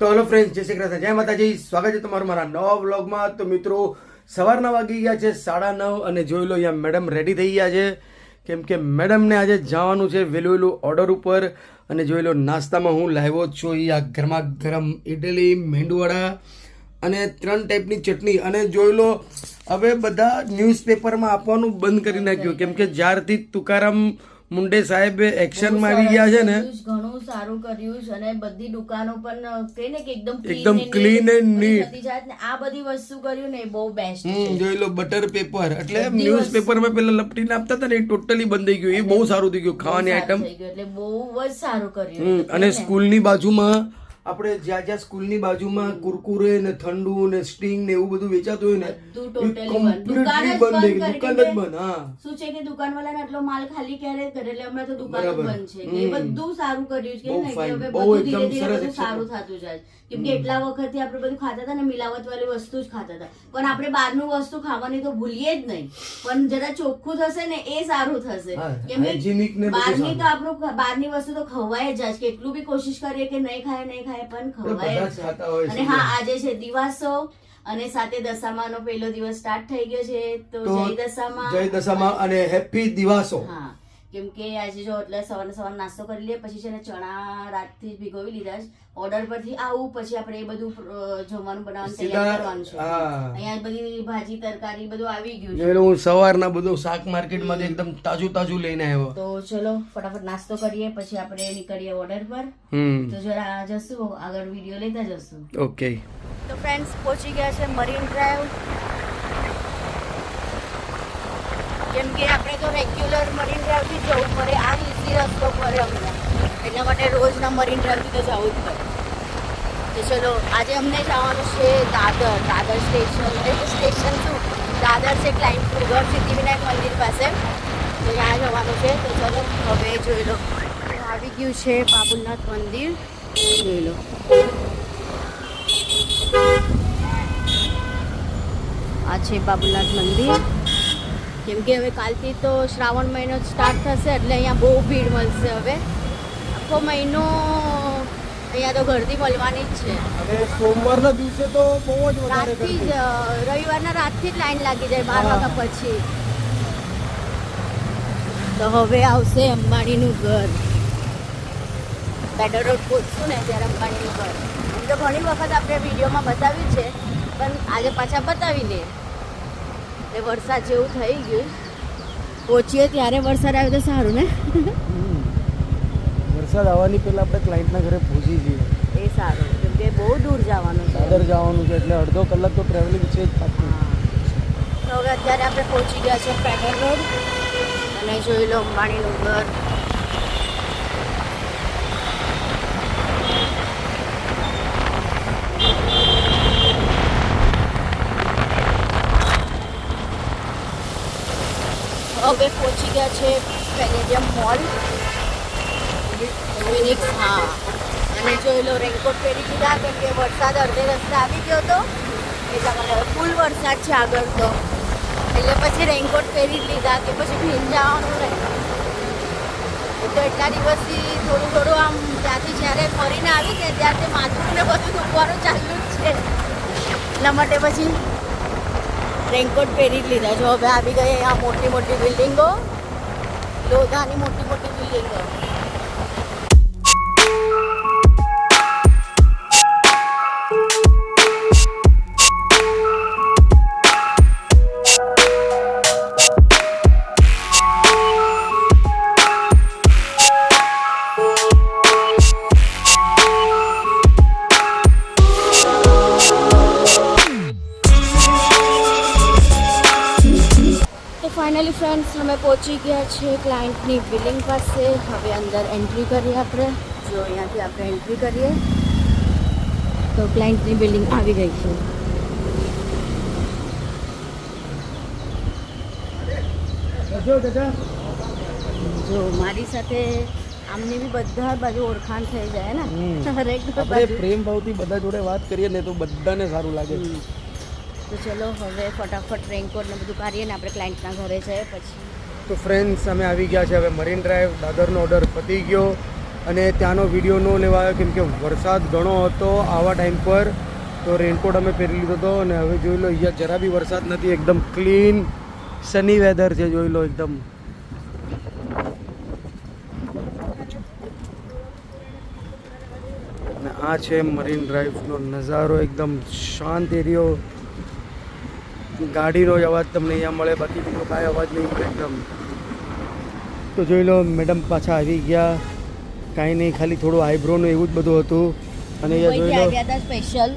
તો hello friends, જય શ્રી કૃષ્ણ, જય માતાજી. સ્વાગત છે તમારું મારા નવા વ્લોગમાં. તો મિત્રો, સવારના વાગી ગયા છે 9:30 અને જોઈ લો અહીંયા મેડમ રેડી થઈ ગયા છે, કેમ કે મેડમને આજે જવાનું છે વહેલું ઓર્ડર ઉપર. અને જોઈ લો નાસ્તામાં હું લાવ્યો છું અહીંયા ગરમા ગરમ ઇડલી, મેંદુવડા અને 3 ટાઈપની ચટણી. અને જોઈ લો હવે બધા ન્યૂઝપેપરમાં આપવાનું બંધ કરી નાખ્યું, કેમ કે જ્યારથી તુકારામ મુંડે સાહેબ એક્શનમાં આવી ગયા છે ને, ઘણું સારું કર્યું છે. અને બધી દુકાનો પણ કહીને કે એકદમ ક્લીન એન્ડ નીટ આ બધી વસ્તુ કર્યું ને એ બહુ બેસ્ટ છે. જોઈ લો બટર પેપર, એટલે ન્યૂઝપેપરમાં પેલા લપટીને આપતા હતા ને એ ટોટલી બંધ થઈ ગયું. એ બહુ સારું થઈ ગયું ખાવાની આઈટમ, એટલે બહુ જ સારું કર્યું. અને સ્કૂલની બાજુમાં આપણે જ્યાં સ્કૂલની બાજુમાં કુરકુરે ને ઠંડુ ને સ્ટિંગ ને એવું બધું વેચાતું હોય ને, દુકાન જ બંધ. હા, શું છે કે દુકાન વાળાને આટલો માલ ખાલી ક્યારે કરે, એટલે હમણાં તો દુકાન બંધ છે. એ બધું સારું કર્યું છે કે હવે બધું ધીરે ધીરે બધું સારું થતું જાય. કેમ કે એટલા વખતથી આપણે બધું ખાતા હતા ને મિલાવટ વાળી વસ્તુ જ ખાતા હતા, પણ આપણે બહારનું વસ્તુ ખાવાની તો ભૂલીએ જ નહીં. પણ જરા ચોખ્ખું થશે ને એ સારું થશે. કેમ કે બહારની તો આપણું બહારની વસ્તુ તો ખવાય જ, કેટલું બી કોશિશ કરીએ કે નહીં ખાય પણ ખવાય જ. અને હા, આજે છે દિવાસો અને સાથે દશામાનો પહેલો દિવસ સ્ટાર્ટ થઈ ગયો છે. તો જય દશામા અને હેપી દિવાસો. હા, કેમ કે આજે જો એટલે સવાર નાસ્તો કરી લઈએ, પછી છે ને ચણા રાતથી ભીગોવી લીધા છે. ઓર્ડર પરથી આવું પછી આપણે એ બધું જમવાનું બનાવવાનું તૈયાર કરવાનું છે. અહીંયા બધી ભાજી તરકારી બધું આવી ગયું છે. હું સવારના બધું શાક માર્કેટમાં એકદમ તાજું લઈને આવ્યો. તો ચલો ફટાફટ નાસ્તો કરીએ, પછી આપણે નીકળીએ ઓર્ડર પર. તો જરા જશું આગળ, વિડીયો લેતા જશું. ઓકે. તો ફ્રેન્ડ્સ, પહોંચી ગયા છે મરીન ડ્રાઈવ. કેમ કે આપણે તો રેગ્યુલર મરીન ડ્રાઈવ થી જવું પડે, આ ઈઝી રસ્તો પડે અમને, એટલા માટે રોજના મરીન ડ્રાઈવ થી તો જવું જ પડે. તો ચલો, આજે અમને જવાનું છે દાદર સ્ટેશન શું દાદર છે, ક્લાઇન્ટ કૃગર સિદ્ધિવિનાયક મંદિર પાસે, તો ત્યાં જવાનું છે. તો ચલો હવે જોઈ લો, આવી ગયું છે બાબુનાથ મંદિર, જોઈ લો. આ છે બાબુનાથ મંદિર. કેમ કે હવે કાલથી તો શ્રાવણ મહિનો સ્ટાર્ટ થશે, એટલે અહીંયા બહુ ભીડ મળશે. હવે આખો મહિનો અહીંયા તો ગરદી મળવાની જ છે. અને સોમવારના દિવસે તો બહુ જ વધારે રાતથી જ, રવિવારના રાતથી જ લાઈન લાગી જાય 12 વાગ્યા પછી. તો હવે આવશે અંબાણીનું ઘર. બેડર રોડ પહોંચશું ને ત્યારે અંબાણીનું ઘર. એમ તો ઘણી વખત આપણે વિડીયોમાં બતાવ્યું છે, પણ આજે પાછા બતાવી લે. એ વરસાદ જેવું થઈ ગયું, પહોંચીએ ત્યારે વરસાદ આવ્યો તો સારું ને. વરસાદ આવવાની પહેલા આપણે ક્લાયન્ટના ઘરે પહોંચી જઈએ એ સારું, કેમ કે બહુ દૂર જવાનું છે, દાદર જવાનું છે, એટલે અડધો કલાક તો ટ્રાવેલિંગ છે જ પાછું. તો હવે અત્યારે આપણે પહોંચી ગયા છે પેડર રોડ, અને જોઈ લો અંબાણીનું ઘર. હવે પહોંચી ગયા છે પેલેડિયમ મોલ, ફિનિક્સ. હા, અને જોઈ લો રેનકોટ પહેરી દીધા, કેમ કે વરસાદ અડધે રસ્તે આવી ગયો હતો, એટલા માટે ફૂલ વરસાદ છે આગળ તો, એટલે પછી રેનકોટ પહેરી લીધા કે પછી ભીંજાવાનું રહે. તો એટલા દિવસથી થોડું આમ ત્યાંથી જ્યારે ફરીને આવી ગયા ત્યારથી માથું ને બધું દુખવાનું ચાલુ જ છે, એટલા માટે પછી રેનકોટ પહેરી જ લીધા. જો હવે આવી ગઈ આ મોટી મોટી બિલ્ડિંગો, લોધાની મોટી મોટી બિલ્ડિંગો. ફાઇનલી ફ્રેન્ડ્સ, અમે પહોંચી ગયા છે ક્લાયન્ટની બિલિંગ પાસે. હવે અંદર એન્ટ્રી કરીએ આપણે. જો અહીંયાથી આપણે એન્ટ્રી કરીએ તો ક્લાયન્ટની બિલિંગ આવી ગઈ છે. જો મારી સાથે આમની બી બધા બાજુ ઓળખાણ થઈ જાય ને, આપણે પ્રેમ ભાવથી બધા જોડે વાત કરીએ ને તો બધાને સારું લાગે. તો ચલો હવે ફટાફટ રેનકોટ ને બધું કાઢીએ ને આપણે ક્લાયન્ટના ઘરે જઈએ પછી. તો ફ્રેન્ડ્સ, અમે આવી ગયા છે હવે મરીન ડ્રાઈવ. દાદરનો ઓર્ડર પતી ગયો અને ત્યાંનો વિડીયો ન લેવાયો કેમ કે વરસાદ ઘણો હતો આવા ટાઈમ પર, તો રેનકોટ અમે પહેરી લીધો હતો. અને હવે જોઈ લો અહીંયા જરા બી વરસાદ નથી, એકદમ ક્લીન સની વેધર છે. જોઈ લો એકદમ અને આ છે મરીન ડ્રાઈવનો નજારો, એકદમ શાંત એરિયો. ગાડીનો જ અવાજ તમને અહીંયા મળે, બાકી બીજો કાંઈ અવાજ નહીં મળે એકદમ. તો જોઈ લો મેડમ પાછા આવી ગયા. કાંઈ નહીં, ખાલી થોડું આઈબ્રોનું એવું જ બધું હતું. અને અહીંયા જોઈ લો સ્પેશિયલ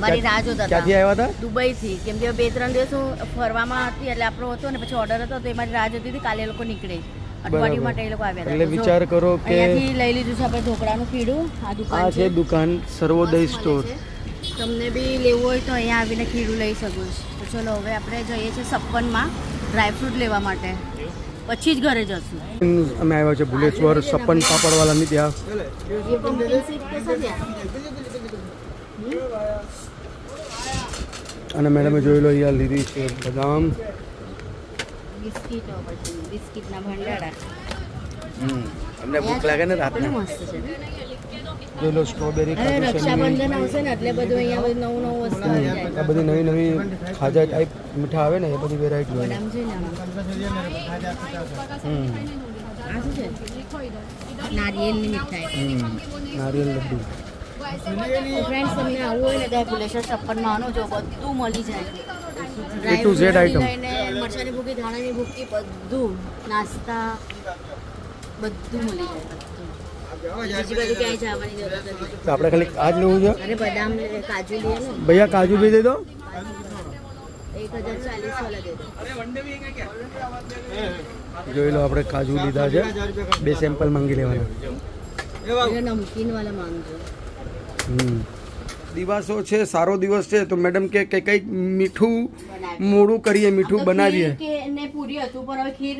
મારી રાહ જોતા હતા. ક્યાંથી આવ્યા હતા? દુબઈથી. કેમ કે 2-3 દિવસ હું ફરવામાં હતી એટલે આપણો હતો ને પછી ઓર્ડર હતો તો એ મારી રાહ જોતી હતી. કાલે એ લોકો નીકળે અઠવાડિયું માટે એ લોકો આવ્યા હતા. એટલે વિચાર કરો કે અહીંયાથી લઈ લીધું છે આપણે ઢોકળાનું ખીડું. આ દુકાન આ છે દુકાન સર્વોદય મસ્ત સ્ટોર. મળે છે. તમને બી લેવું હોય તો અહીંયા આવીને ખીડું લઈ શકો છો. તો ચલો હવે આપણે જઈએ છીએ 56માં ડ્રાયફ્રૂટ લેવા માટે, પછી જ ઘરે જશું. અમે આવ્યા છે ભુલેશ્વર સપન પાપડવાલાની ત્યાં. અને મેડમે જોઈ લો અહીંયા લીધી છે બદામ. બિસ્કિટો, પછી બિસ્કિટના ભંડારા. અમને ભૂખ લાગે ને રાતને. કેટલું મસ્ત છે. જોઈ લો સ્ટ્રોબેરી અરે રક્ષાબંધન આવશે ને એટલે બધું અહીંયા બધું નવું નવું વસ્તુ આવી જાય. આ બધી નવી નવી ખાજા ટાઈપ મીઠા આવે ને એ બધી વેરાયટી હોય. બદામ છે ને આમાં. આ શું છે? નારિયેળની મીઠાઈ. નારિયેલ લડ્ડુ. ફ્રેન્ડ્સ તમને આવું હોય ને તો ભુલેશ્વર 56 માં આવો, જો બધું મળી જાય. A to Z item. મરચાની ભૂકી, ધાણાની ભૂકી, બધું નાસ્તા બધું મળી જાય. બીજી બધું ક્યાંય જવાની જરૂર નથી. તો આપણે ખાલી આ જ લેવું છે. અરે બદામ લે, કાજુ લે ને. ભૈયા કાજુ ભી દે દો. 1040 વાળા દે દો. જોઈ લો આપણે કાજુ લીધા છે, 2 સેમ્પલ માંગી લેવાના. નમકીન વાળા માંગજો. દિવસો છે, સારો દિવસ છે તો મેડમ કે કંઈક મીઠું મોડું કરીએ, મીઠું બનાવીએ. કે ને પૂરી હતું પણ હવે ખીર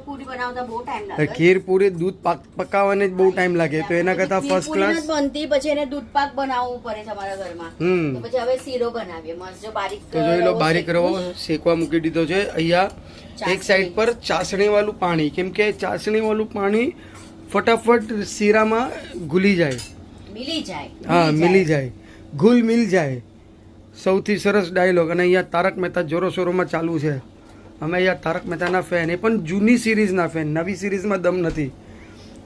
પૂરી બનાવતા બહુ ટાઈમ લાગે. ખીર પૂરી દૂધ પાક પકાવવાને જ બહુ ટાઈમ લાગે, તો એના કરતા ફર્સ્ટ ક્લાસ બનતી પછી એને દૂધ પાક બનાવવું પડે તમારા ઘરમાં. તો પછી હવે શીરો બનાવીએ મસ્ત, જો બારીક. તો જોઈ લો બારીક રવો શેકવા મૂકી દીધો છે. અહીંયા એક સાઈડ પર ચાસણી વાળું પાણી, કેમ કે ચાસણી વાળું પાણી ફટાફટ શીરામાં ઘુલી જાય, મિલી જાય. હા મિલી જાય, ઘુલ મિલ જાય. સૌથી સરસ ડાયલોગ. અને અહીંયા તારક મહેતા જોરો શોરોમાં ચાલુ છે. અમે અહીંયા તારક મહેતાના ફેન, એ પણ જૂની સિરીઝના ફેન, નવી સિરીઝમાં દમ નથી.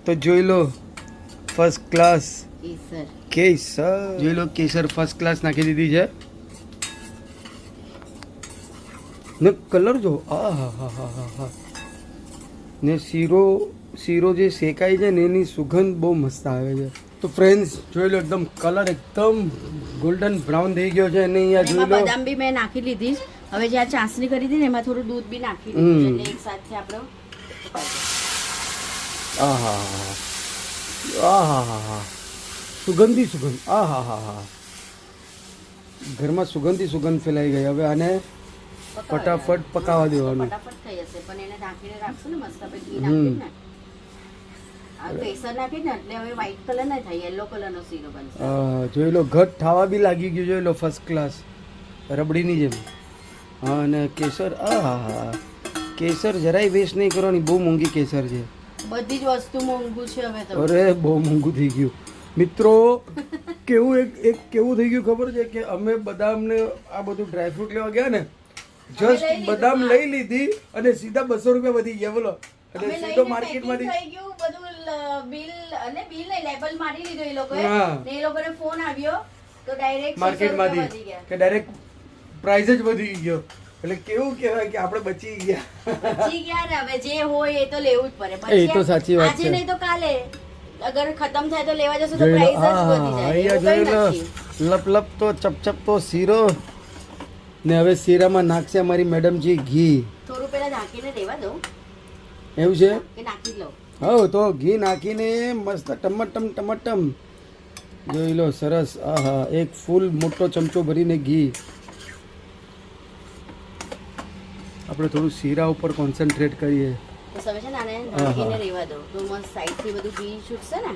તો જોઈ લો ફર્સ્ટ ક્લાસ કેસર. જોઈ લો કેસર ફર્સ્ટ ક્લાસ નાખી દીધી છે ને કલર જો આ હા હા હા હા હા. ને શીરો જે શેકાય છે ને એની સુગંધ બહુ મસ્ત આવે છે. તો ફ્રેન્ડ્સ જોઈ લો એકદમ કલર એકદમ ગોલ્ડન બ્રાઉન થઈ ગયો છે. અને અહીંયા જોઈ લો બદામ બી મેં નાખી લીધી. હવે જે આ ચાસણી કરી હતી ને એમાં થોડું દૂધ બી નાખી દીધું એટલે એક સાથે આપણે આહા સુગંધી સુગંધ આહા ઘરમાં સુગંધ ફેલાઈ ગઈ. હવે આને ફટાફટ પકાવવા દેવાનું. ફટાફટ થઈ જશે પણ એને ઢાંકીને રાખશો ને મસ્ત આપણે ઘી નાખી ને આ કેસર નાખી ને એટલે હવે વ્હાઈટ કલર ના થાય, યલો કલરનો શીરો બનશે. જોઈ લો ઘટ થાવા બી લાગી ગયું. જોઈ લો ફર્સ્ટ ક્લાસ રબડીની જેમ. હા અને કેસર આહા કેસર જરાય વેસ્ટ નહીં કરવાની, બહુ મોંઘી કેસર છે. બધી જ વસ્તુ મોંઘું છે હવે તો. અરે બહુ મોંઘું થઈ ગયું મિત્રો. કેવું એક કેવું થઈ ગયું ખબર છે કે અમે બદામને આ બધું ડ્રાયફ્રૂટ લેવા ગયા ને, જસ્ટ બદામ લઈ લીધી અને સીધા 200 રૂપિયા વધી ગયા. બોલો. એટલે સીધો માર્કેટમાંથી થઈ ગયું બધું બિલ અને બિલ નહીં લેબલ મારી લીધો એ લોકોએ ને એ લોકોને ફોન આવ્યો તો ડાયરેક્ટ માર્કેટમાંથી કે ડાયરેક્ટ પ્રાઇસ જ વધી ગયો. એટલે કેવું કહેવાય કે આપણે બચી ગયા ને હવે જે હોય એ તો લેવું જ પડે. એ તો સાચી વાત છે. આજે નહીં તો કાલે અગર ખતમ થાય તો લેવા જશો તો પ્રાઇસ જ વધી જાય. અહીંયા જોઈ લો લપ લપ તો ચપચપ તો શીરો ને હવે શીરામાં નાખશે અમારી મેડમજી ઘી. થોડું પેલા ઢાંકીને દેવા દો. એવું છે કે નાખી લો. હા તો ઘી નાખીને મસ્ત ટમટમ જોઈ લો સરસ. આહા એક ફૂલ મોટો ચમચો ભરીને ઘી. આપણે થોડું શીરા ઉપર કોન્સન્ટ્રેટ કરીએ. તો હવે છે ને આને ઢાંકીને રહેવા દો તો મસ્ત સાઈડથી બધું ઘી છૂટશે ને.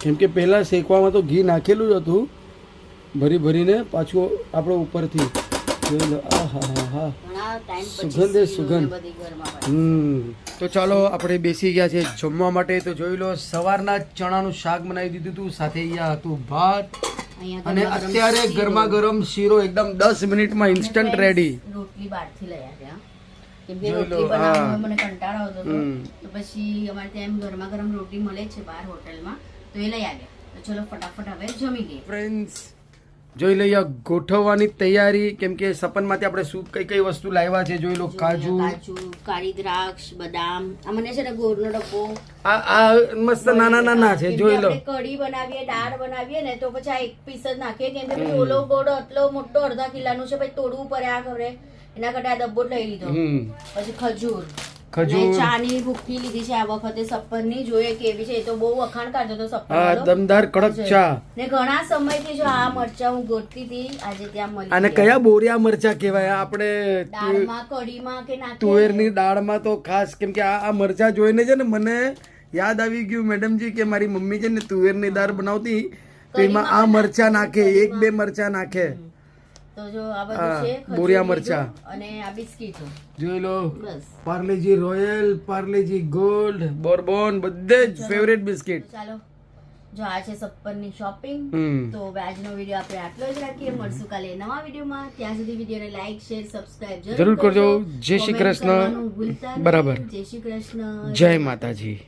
કેમ કે પહેલા શેકવામાં તો ઘી નાખેલું જ હતું ભરીને, પાછું આપણે ઉપરથી જોઈ લો આહાહાહા. ઘણા ટાઈમ સુગંધ પછી એ સુગંધ. બધી ઘરમાં પણ. તો ચાલો આપણે બેસી ગયા છે જમવા માટે. તો જોઈ લો સવારના ચણાનું શાક બનાવી દીધું હતું, સાથે અહીંયા હતું ભાત અહીંયા અને ગરમા ગરમ અત્યારે શીરો. ગરમા ગરમ શીરો એકદમ 10 મિનિટમાં અને ઇન્સ્ટન્ટ friends, રેડી. રોટલી બહારથી લઈ આવ્યા કેમ કે જોઈ લો, રોટલી હા. બનાવવામાં મને કંટાળો આવતો હતો હમ. તો પછી અમારે ત્યાં એમ ગરમા ગરમ રોટલી મળે છે બહાર હોટલમાં, તો એ લઈ આવ્યા. તો ચલો ફટાફટ હવે જમી લઈએ. ફ્રેન્ડ્સ જોઈ લઈએ ગોઠવવાની તૈયારી, કેમ કે સપનમાંથી આપણે શું કઈ કઈ વસ્તુ લાવ્યા છે. જોઈ લો કાજુ, કાજુ, કાળી દ્રાક્ષ, બદામ. આ મને છે ને ગોળનો ડબ્બો. આ મસ્ત નાના નાના છે. કેમ કે જોઈ લો આપણે કઢી બનાવીએ, દાળ બનાવીએ ને તો પછી આ એક પીસ જ નાખીએ કેમ કે પછી ઓલો ગોળ આટલો મોટો અડધા કિલ્લાનું છે, પછી તોડવું પડે આ ખબરે, એના કરતા આ ડબ્બો જ લઈ લીધો. પછી ખજૂર, ખજૂર. અને ચાની ભૂકી લીધી છે આ વખતે સપ્પનની. જોઈએ કેવી છે, એ તો બહુ વખાણ કાઢતો હતો સપ્પન હા વાળો. દમદાર કડક ચા. ને ઘણા સમયથી જો આ મરચા હું ગોતતી હતી, આજે ત્યાં મળી અને ગયા. કયા બોરિયા મરચા કહેવાય આપણે દાળમાં, કઢીમાં કે નાખીએ ને. તુવેરની દાળમાં તો ખાસ, કેમ કે આ મરચા જોઈને છે ને મને યાદ આવી ગયું મેડમજી કે મારી મમ્મી છે ને તુવેરની દાળ બનાવતી તો એમાં આ મરચા નાખે, 1-2 મરચા નાખે. તો જો આ બધું છે ખજૂર બોરિયા લીધું મરચા. અને આ બિસ્કીટો. જોઈ લો બસ. પાર્લેજી રોયલ, પાર્લેજી ગોલ્ડ, બોર્બોન, બધે જ ફેવરેટ બિસ્કિટ. તો ચાલો, જો આ છે સપ્પનની શોપિંગ. હમ. તો હવે આજનો વિડીયો આપણે આટલો જ રાખીએ. મળશું કાલે નવા વિડીયોમાં. ત્યાં સુધી વિડીયોને લાઈક, શેર, સબસ્ક્રાઇબ જરૂર કરજો. જય શ્રી Comment કૃષ્ણ. કરવાનું ભૂલતા નહીં. બરાબર. જય શ્રી કૃષ્ણ. જય માતાજી.